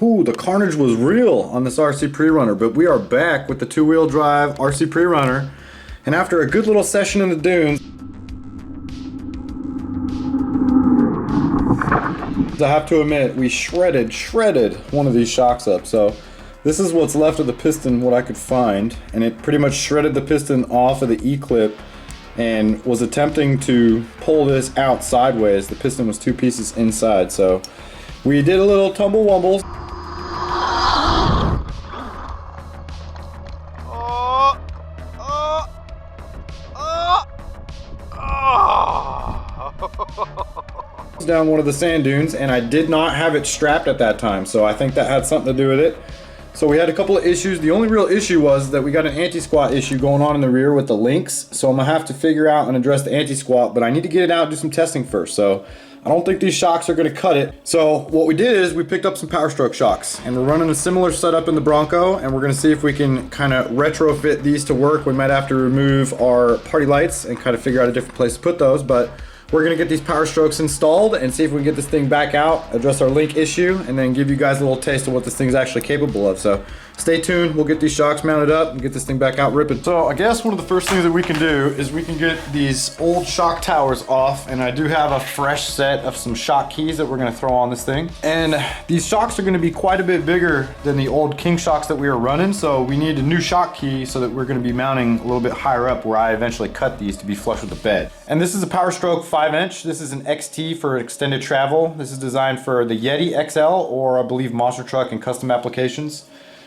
Ooh, the carnage was real on this RC Prerunner, but we are back with the two-wheel drive RC Prerunner. And after a good little session in the dunes, I have to admit, we shredded one of these shocks up. So this is what's left of the piston, what I could find, and it pretty much shredded the piston off of the E-clip and was attempting to pull this out sideways. The piston was two pieces inside, so we did a little tumble wumble. Down one of the sand dunes, and I did not have it strapped at that time, so I think that had something to do with it. So we had a couple of issues. The only real issue was that we got an anti-squat issue going on in the rear with the links, so I'm gonna have to figure out and address the anti-squat, but I need to get it out and do some testing first. So I don't think these shocks are gonna cut it. So what we did is we picked up some PowerStroke shocks, and we're running a similar setup in the Bronco, and we're gonna see if we can kind of retrofit these to work. We might have to remove our party lights and kind of figure out a different place to put those, but we're gonna get these PowerStrokes installed and see if we can get this thing back out, address our link issue, and then give you guys a little taste of what this thing's actually capable of. So stay tuned, we'll get these shocks mounted up and get this thing back out ripping. So I guess one of the first things that we can do is we can get these old shock towers off, and I do have a fresh set of some shock keys that we're gonna throw on this thing. And these shocks are gonna be quite a bit bigger than the old King shocks that we were running, so we need a new shock key so that we're gonna be mounting a little bit higher up where I eventually cut these to be flush with the bed. And this is a PowerStroke 5-inch. This is an XT for extended travel. This is designed for the Yeti XL, or I believe monster truck and custom applications.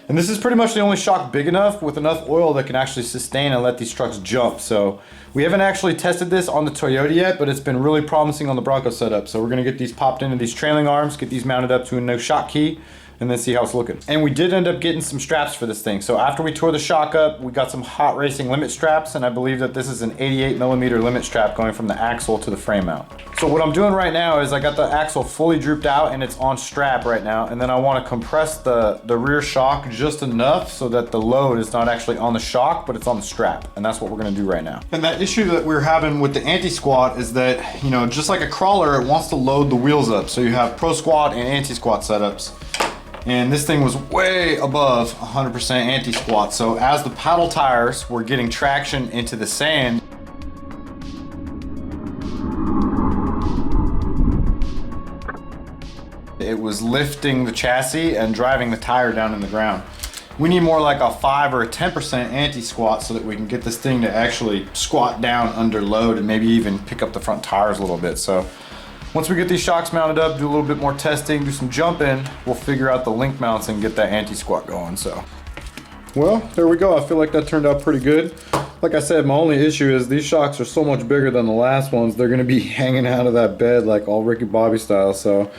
And this is pretty much the only shock big enough with enough oil that can actually sustain and let these trucks jump. So we haven't actually tested this on the Toyota yet, but it's been really promising on the Bronco setup. So we're gonna get these popped into these trailing arms, get these mounted up to a no shock key, and then see how it's looking. And we did end up getting some straps for this thing. So after we tore the shock up, we got some hot racing limit straps, and I believe that this is an 88mm limit strap going from the axle to the frame mount. So what I'm doing right now is I got the axle fully drooped out and it's on strap right now, and then I want to compress the rear shock just enough so that the load is not actually on the shock, but it's on the strap, and that's what we're gonna do right now. And that issue that we're having with the anti-squat is that, you know, just like a crawler, it wants to load the wheels up. So you have pro squat and anti-squat setups. And this thing was way above 100% anti-squat. So as the paddle tires were getting traction into the sand, it was lifting the chassis and driving the tire down in the ground. We need more like a 5 or a 10% anti-squat so that we can get this thing to actually squat down under load and maybe even pick up the front tires a little bit. So once we get these shocks mounted up, do a little bit more testing, do some jumping, we'll figure out the link mounts and get that anti-squat going. So, well, there we go. I feel like that turned out pretty good. Like I said, my only issue is these shocks are so much bigger than the last ones. They're gonna be hanging out of that bed like all Ricky Bobby style. So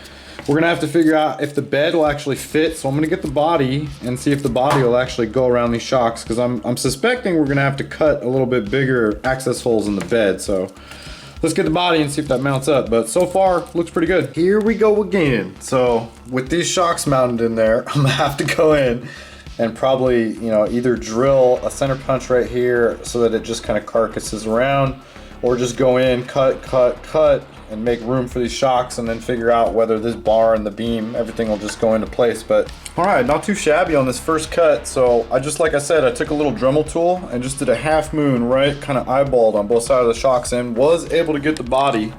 we're gonna have to figure out if the bed will actually fit. So I'm gonna get the body and see if the body will actually go around these shocks, because I'm suspecting we're gonna have to cut a little bit bigger access holes in the bed. So let's get the body and see if that mounts up, but so far looks pretty good. Here we go again. So with these shocks mounted in there, I'm gonna have to go in and probably, you know, either drill a center punch right here so that it just kind of carcasses around, or just go in, cut, and make room for these shocks, and then figure out whether this bar and the beam, everything will just go into place. But all right, not too shabby on this first cut. So I just, like I said, I took a little Dremel tool and just did a half moon, right, kind of eyeballed on both sides of the shocks, and was able to get the body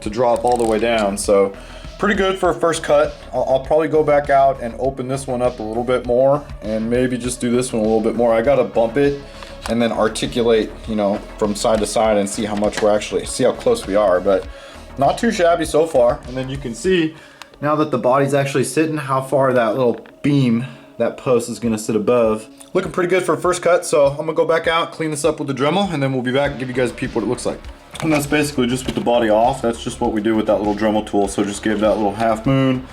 to drop all the way down. So pretty good for a first cut. I'll probably go back out and open this one up a little bit more, and maybe just do this one a little bit more. I gotta bump it and then articulate, you know, from side to side and see how much we're actually, see how close we are, but not too shabby so far. And then you can see now that the body's actually sitting, how far that little beam, that post is gonna sit above. Looking pretty good for a first cut. So I'm gonna go back out, clean this up with the Dremel, and then we'll be back and give you guys a peep what it looks like. And that's basically just with the body off. That's just what we do with that little Dremel tool. So just give that little half moon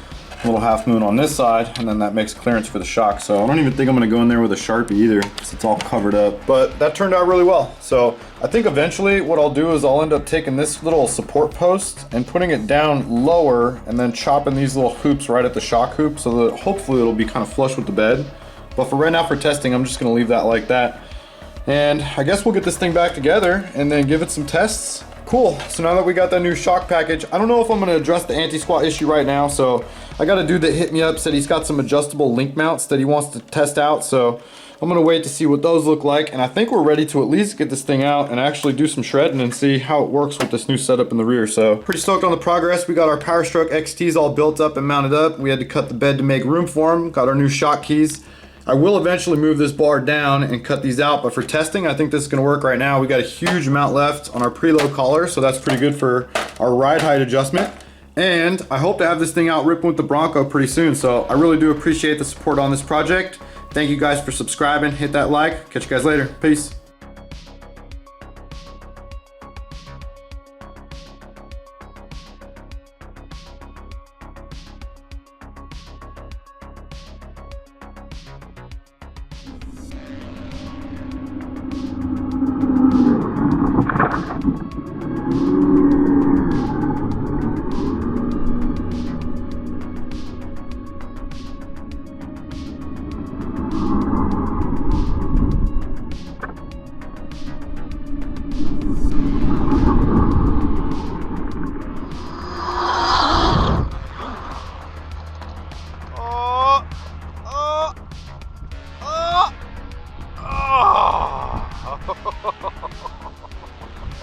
on this side, and then that makes clearance for the shock. So I don't even think I'm gonna go in there with a Sharpie either, because it's all covered up. But that turned out really well. So I think eventually what I'll do is I'll end up taking this little support post and putting it down lower, and then chopping these little hoops right at the shock hoop, so that hopefully it'll be kind of flush with the bed. But for right now, for testing, I'm just gonna leave that like that. And I guess we'll get this thing back together and then give it some tests. Cool, so now that we got that new shock package, I don't know if I'm gonna address the anti-squat issue right now, so I got a dude that hit me up, said he's got some adjustable link mounts that he wants to test out, so I'm gonna wait to see what those look like, and I think we're ready to at least get this thing out and actually do some shredding and see how it works with this new setup in the rear. So pretty stoked on the progress. We got our PowerStroke XTs all built up and mounted up. We had to cut the bed to make room for them. Got our new shock keys. I will eventually move this bar down and cut these out, but for testing, I think this is gonna work right now. We got a huge amount left on our preload collar, so that's pretty good for our ride height adjustment. And I hope to have this thing out ripping with the Bronco pretty soon, so I really do appreciate the support on this project. Thank you guys for subscribing, hit that like, catch you guys later, peace.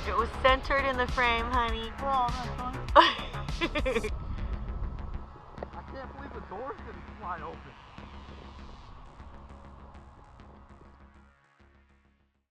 It was centered in the frame, honey. Oh, that's fun. I can't believe the doors didn't slide open.